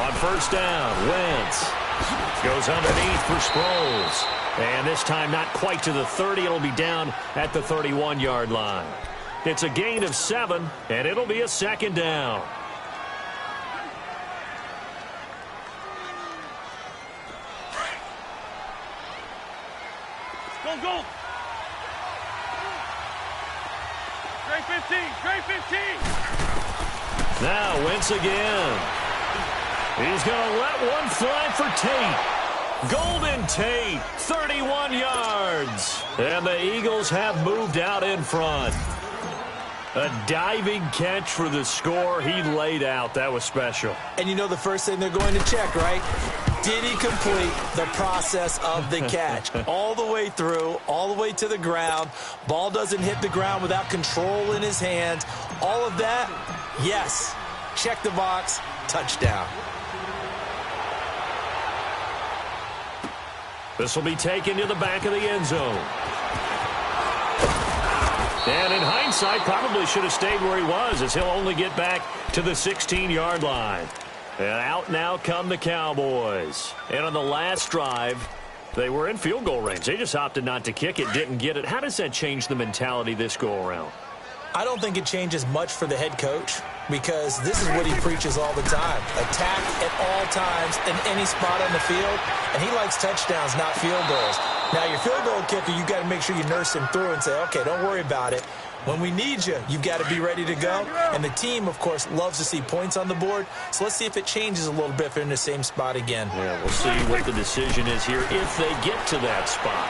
On first down, Wentz goes underneath for Sproles. And this time not quite to the 30. It'll be down at the 31-yard line. It's a gain of 7, and it'll be a second down. Go. Straight 15. Now Wentz again. He's going to let one fly for Tate. Golden Tate, 31 yards. And the Eagles have moved out in front. A diving catch for the score. He laid out. That was special. And you know the first thing they're going to check, right? Did he complete the process of the catch? All the way through, all the way to the ground. Ball doesn't hit the ground without control in his hands. All of that, yes. Check the box, touchdown. This will be taken to the back of the end zone. And in hindsight, probably should have stayed where he was, as he'll only get back to the 16-yard line. And out now come the Cowboys. And on the last drive, they were in field goal range. They just opted not to kick it, didn't get it. How does that change the mentality this go-around? I don't think it changes much for the head coach, because this is what he preaches all the time. Attack at all times in any spot on the field, and he likes touchdowns, not field goals. Now, your field goal kicker, you've got to make sure you nurse him through and say, okay, don't worry about it. When we need you, you've got to be ready to go. And the team, of course, loves to see points on the board. So let's see if it changes a little bit if they're in the same spot again. Yeah, we'll see what the decision is here if they get to that spot.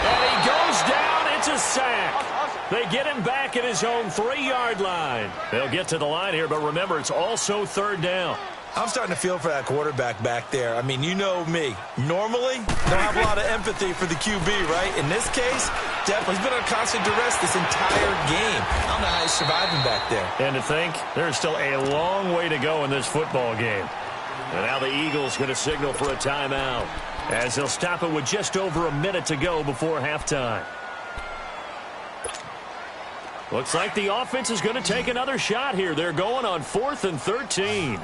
And he goes down. It's a sack. They get him back at his own 3-yard line. They'll get to the line here, but remember, it's also third down. I'm starting to feel for that quarterback back there. I mean, you know me. Normally, don't have a lot of empathy for the QB, right? In this case, definitely. He's been under constant duress this entire game. I don't know how he's surviving back there. And to think, there's still a long way to go in this football game. And now the Eagles going to signal for a timeout, as they'll stop it with just over a minute to go before halftime. Looks like the offense is going to take another shot here. They're going on 4th and 13.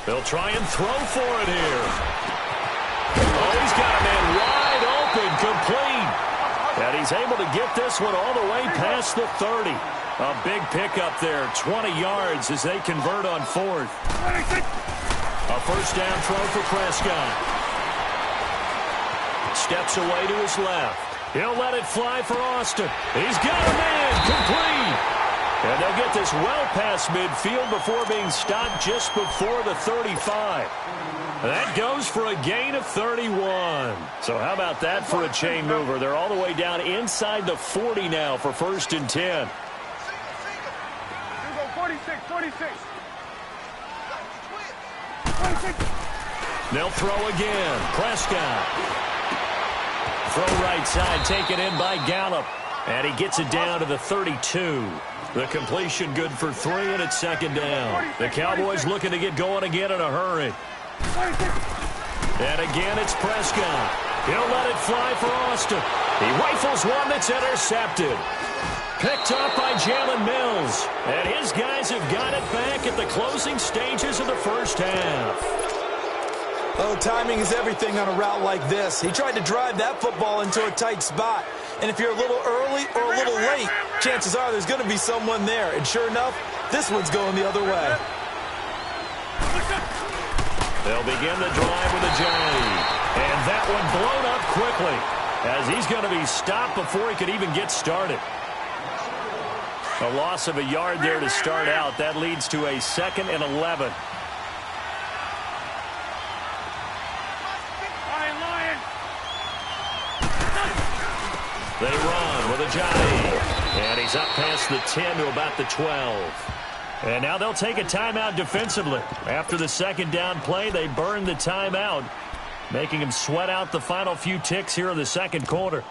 They'll try and throw for it here. Oh, he's got a man wide open, complete. And he's able to get this one all the way past the 30. A big pickup there, 20 yards as they convert on 4th. A first down throw for Prescott. Steps away to his left. He'll let it fly for Austin. He's got a man, complete. And they'll get this well past midfield before being stopped just before the 35. That goes for a gain of 31. So how about that for a chain mover? They're all the way down inside the 40 now for 1st and 10. 46. They'll throw again. Prescott. Throw right side, taken in by Gallup. And he gets it down to the 32. The completion good for 3, and it's second down. The Cowboys looking to get going again in a hurry. And again, it's Prescott. He'll let it fly for Austin. He rifles one that's intercepted. Picked up by Jalen Mills. And his guys have got it back at the closing stages of the first half. Oh, timing is everything on a route like this. He tried to drive that football into a tight spot. And if you're a little early or a little late, chances are there's going to be someone there. And sure enough, this one's going the other way. They'll begin the drive with a J. And that one blown up quickly, as he's going to be stopped before he could even get started. A loss of a yard there to start out. That leads to a 2nd and 11. They run with Ajayi. And he's up past the 10 to about the 12. And now they'll take a timeout defensively. After the second down play, they burn the timeout, making him sweat out the final few ticks here in the second quarter.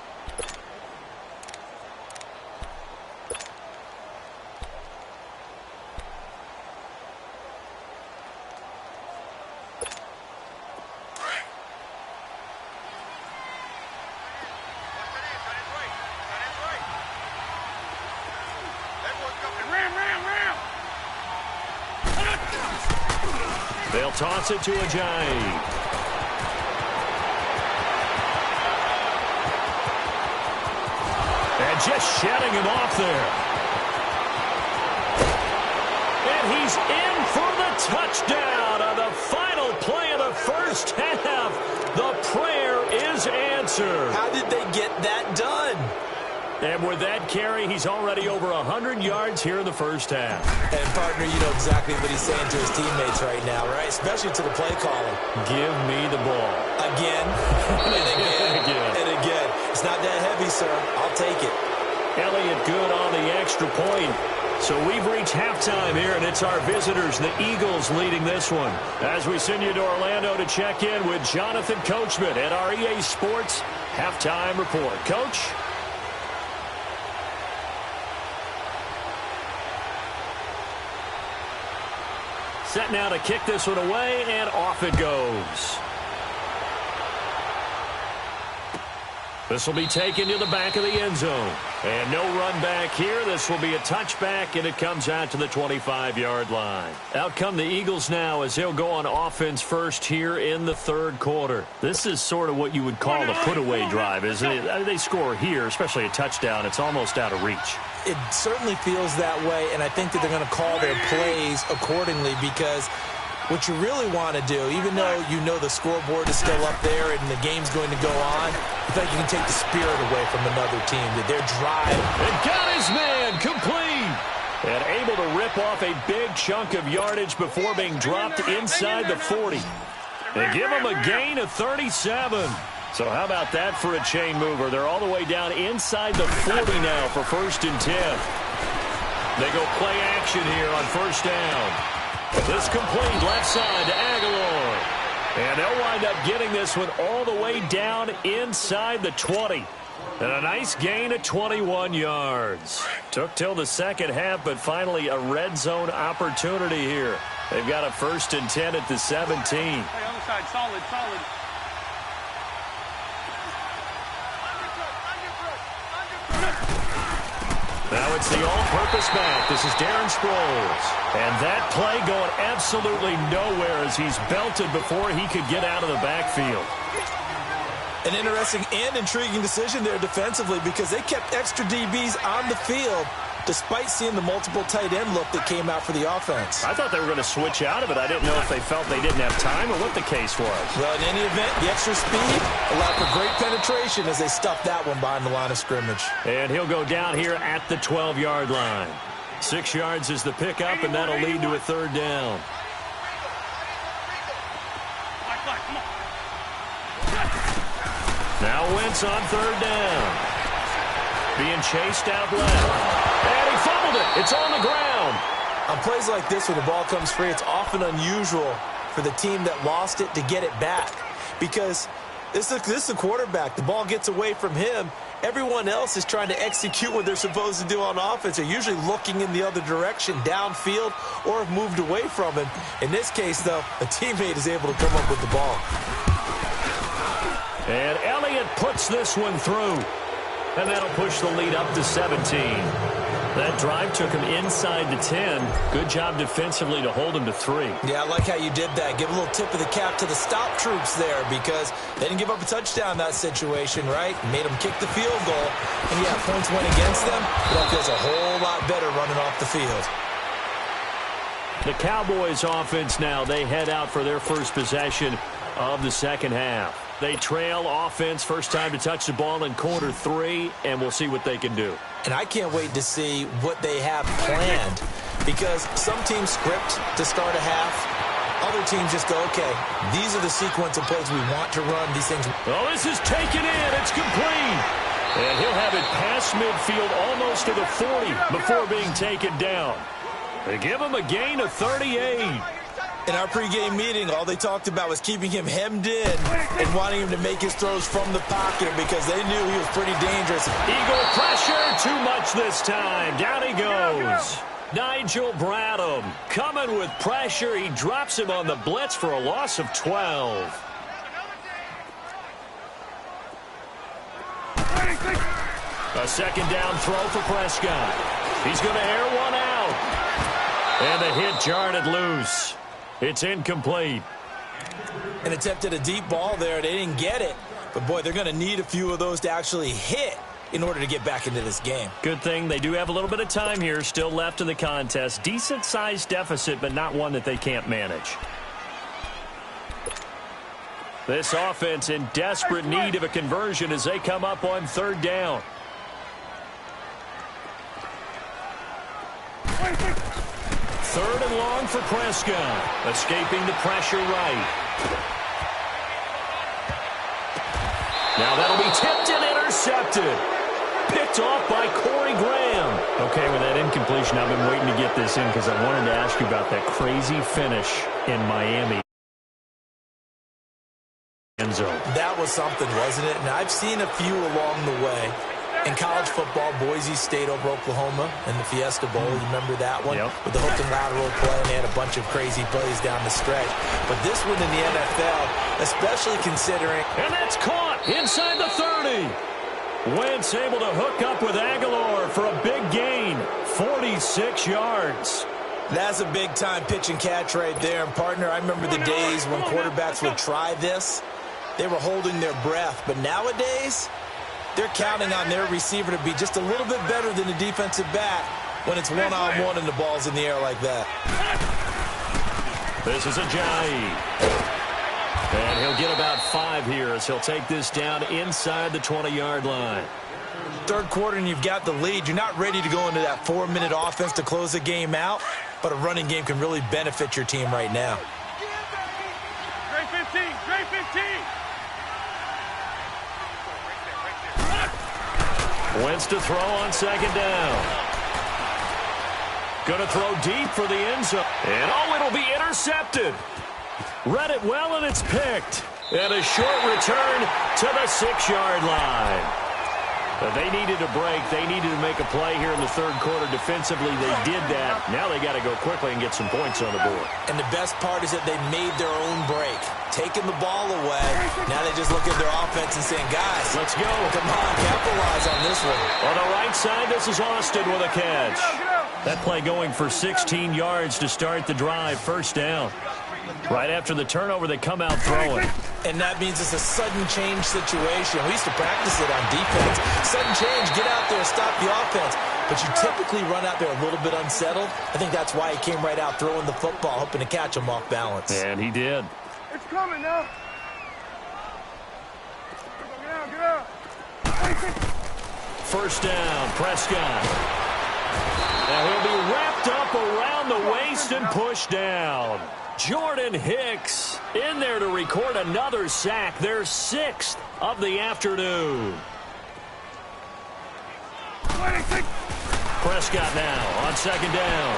They'll toss it to Ajayi. And just shedding him off there. And he's in for the touchdown on the final play of the first half. The prayer is answered. How did they get that done? And with that carry, he's already over 100 yards here in the first half. And, partner, you know exactly what he's saying to his teammates right now, right? Especially to the play caller. Give me the ball. Again, and again, and again. It's not that heavy, sir. I'll take it. Elliott good on the extra point. So we've reached halftime here, and it's our visitors, the Eagles, leading this one. As we send you to Orlando to check in with Jonathan Coachman at our EA Sports Halftime Report. Coach? Set now to kick this one away, and off it goes. This will be taken to the back of the end zone. And no run back here. This will be a touchback, and it comes out to the 25-yard line. Out come the Eagles now as they'll go on offense first here in the third quarter. This is sort of what you would call a put-away drive, isn't it? They score here, especially a touchdown. It's almost out of reach. It certainly feels that way, and I think that they're going to call their plays accordingly because what you really want to do, even though you know the scoreboard is still up there and the game's going to go on, I think you can take the spirit away from another team, that their drive. And got his man complete. And able to rip off a big chunk of yardage before being dropped inside the 40. They give him a gain of 37. So how about that for a chain mover? They're all the way down inside the 40 now for 1st and 10. They go play action here on first down. This complete left side to Aguilar. And they'll wind up getting this one all the way down inside the 20. And a nice gain of 21 yards. Took till the second half, but finally a red zone opportunity here. They've got a 1st and 10 at the 17. Hey, other side, solid, solid. Now it's the all-purpose back. This is Darren Sproles. And that play going absolutely nowhere as he's belted before he could get out of the backfield. An interesting and intriguing decision there defensively because they kept extra DBs on the field despite seeing the multiple tight end look that came out for the offense. I thought they were going to switch out of it. I didn't know if they felt they didn't have time or what the case was. Well, in any event, the extra speed allowed for great penetration as they stuffed that one behind the line of scrimmage. And he'll go down here at the 12-yard line. 6 yards is the pickup, and that'll lead to a 3rd down. Now Wentz on 3rd down. Being chased out left. And he fumbled it. It's on the ground. On plays like this where the ball comes free, it's often unusual for the team that lost it to get it back. Because this is the quarterback. The ball gets away from him. Everyone else is trying to execute what they're supposed to do on offense. They're usually looking in the other direction, downfield, or have moved away from him. In this case, though, a teammate is able to come up with the ball. And Elliott puts this one through. And that'll push the lead up to 17. That drive took him inside the 10. Good job defensively to hold him to 3. Yeah, I like how you did that. Give a little tip of the cap to the stop troops there because they didn't give up a touchdown in that situation, right? Made them kick the field goal. And, yeah, points went against them, but that feels a whole lot better running off the field. The Cowboys offense now, they head out for their first possession of the second half. They trail offense, first time to touch the ball in quarter 3, and we'll see what they can do. And I can't wait to see what they have planned because some teams script to start a half. Other teams just go, okay, these are the sequence of plays we want to run. These things. Oh, this is taken in. It's complete. And he'll have it past midfield almost to the 40 before being taken down. They give him a gain of 38. In our pregame meeting, all they talked about was keeping him hemmed in and wanting him to make his throws from the pocket because they knew he was pretty dangerous. Eagle pressure, too much this time. Down he goes. Nigel Bradham coming with pressure. He drops him on the blitz for a loss of 12. A second down throw for Prescott. He's going to air one out. And the hit jarred it loose. It's incomplete. And attempted a deep ball there. They didn't get it. But, boy, they're going to need a few of those to actually hit in order to get back into this game. Good thing they do have a little bit of time here still left in the contest. Decent-sized deficit, but not one that they can't manage. This offense in desperate need of a conversion as they come up on third down. Third and long for Prescott. Escaping the pressure right. Now that'll be tipped and intercepted. Picked off by Corey Graham. Okay, with that incompletion, I've been waiting to get this in because I wanted to ask you about that crazy finish in Miami. End zone. That was something, wasn't it? And I've seen a few along the way. In college football, Boise State over Oklahoma in the Fiesta Bowl. You remember that one? Yep. With the hook and lateral play, and they had a bunch of crazy plays down the stretch. But this one in the NFL, especially considering... And that's caught inside the 30. Wentz able to hook up with Aguilar for a big gain. 46 yards. That's a big-time pitch and catch right there. And, partner, I remember the days when quarterbacks would try this. They were holding their breath. But nowadays, they're counting on their receiver to be just a little bit better than the defensive back when it's one-on-one and the ball's in the air like that. This is Ajayi. And he'll get about 5 here as he'll take this down inside the 20-yard line. Third quarter and you've got the lead. You're not ready to go into that 4-minute offense to close the game out, but a running game can really benefit your team right now. Straight 15, straight 15. Wentz to throw on second down. Going to throw deep for the end zone. And it'll be intercepted. Read it well, and it's picked. And a short return to the 6-yard line. But they needed a break. They needed to make a play here in the third quarter. Defensively, they did that. Now they got to go quickly and get some points on the board. And the best part is that they made their own break. Taking the ball away. Now they just look at their offense and saying, guys, let's go. Come on, capitalize on this one. On the right side, this is Austin with a catch. That play going for 16 yards to start the drive. First down. Right after the turnover, they come out throwing. And that means it's a sudden change situation. We used to practice it on defense. Sudden change, get out there, stop the offense. But you typically run out there a little bit unsettled. I think that's why he came right out throwing the football, hoping to catch him off balance. And he did. It's coming now. Get out, get out. First down, Prescott. Now he'll be wrapped up around the waist and pushed down. Jordan Hicks in there to record another sack, their 6th of the afternoon. Prescott now on second down.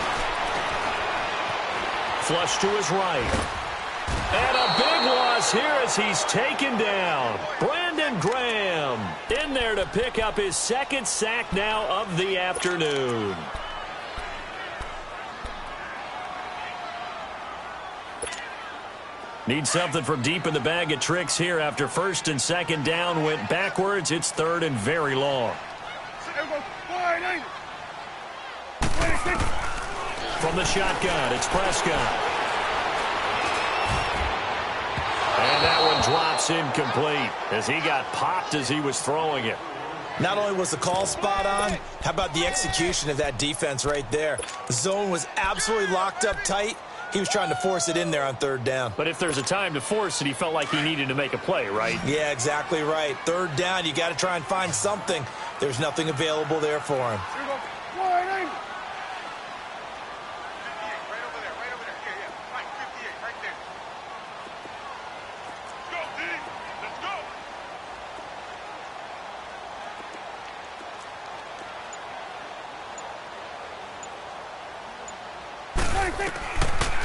Flush to his right. And a big loss here as he's taken down. Brandon Graham in there to pick up his 2nd sack now of the afternoon. Need something from deep in the bag of tricks here after first and second down went backwards. It's third and very long. From the shotgun, it's Prescott. And that one drops incomplete as he got popped as he was throwing it. Not only was the call spot on, how about the execution of that defense right there? The zone was absolutely locked up tight. He was trying to force it in there on third down. But if there's a time to force it, he felt like he needed to make a play, right? Yeah, exactly right. Third down, you got to try and find something. There's nothing available there for him.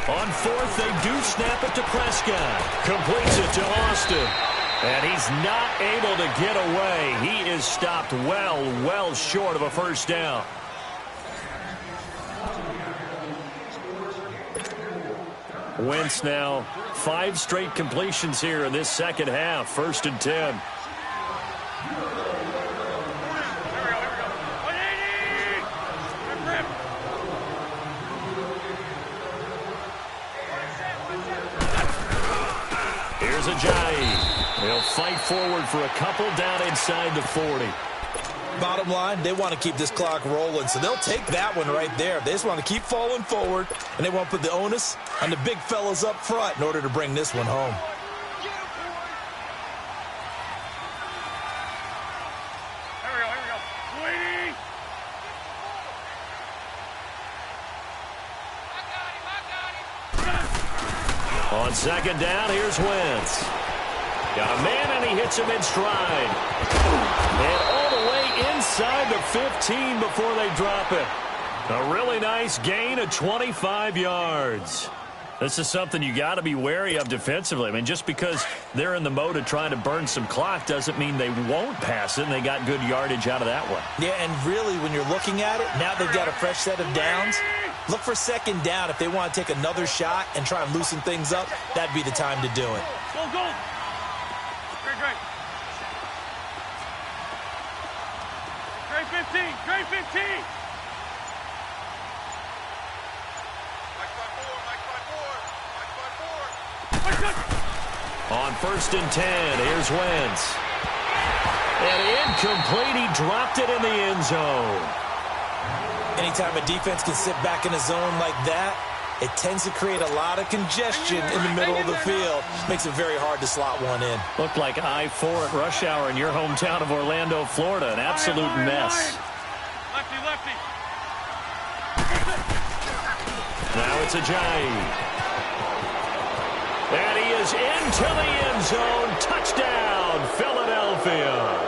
On fourth, they do snap it to Prescott. Completes it to Austin. And he's not able to get away. He is stopped well short of a first down. Wentz now 5 straight completions here in this second half. First and 10. fight forward for a couple down inside the 40. Bottom line, they want to keep this clock rolling, so they'll take that one right there. They just want to keep falling forward, and they want to put the onus on the big fellas up front in order to bring this one home. Here we go. Waiting. On second down, here's Wentz. Got a man, and he hits him in stride. And all the way inside the 15 before they drop it. A really nice gain of 25 yards. This is something you got to be wary of defensively. I mean, just because they're in the mode of trying to burn some clock doesn't mean they won't pass it, and they got good yardage out of that one. Yeah, and really, when you're looking at it, now they've got a fresh set of downs. Look for second down if they want to take another shot and try and loosen things up. That'd be the time to do it. Go. Great. Great 15. Great 15. On first and 10, here's Wentz. And incomplete, he dropped it in the end zone. Anytime a defense can sit back in a zone like that, it tends to create a lot of congestion in the middle of the field. Makes it very hard to slot one in. Looked like I-4 at rush hour in your hometown of Orlando, Florida. An absolute mess. Lefty. Now it's Ajayi. And he is into the end zone. Touchdown, Philadelphia.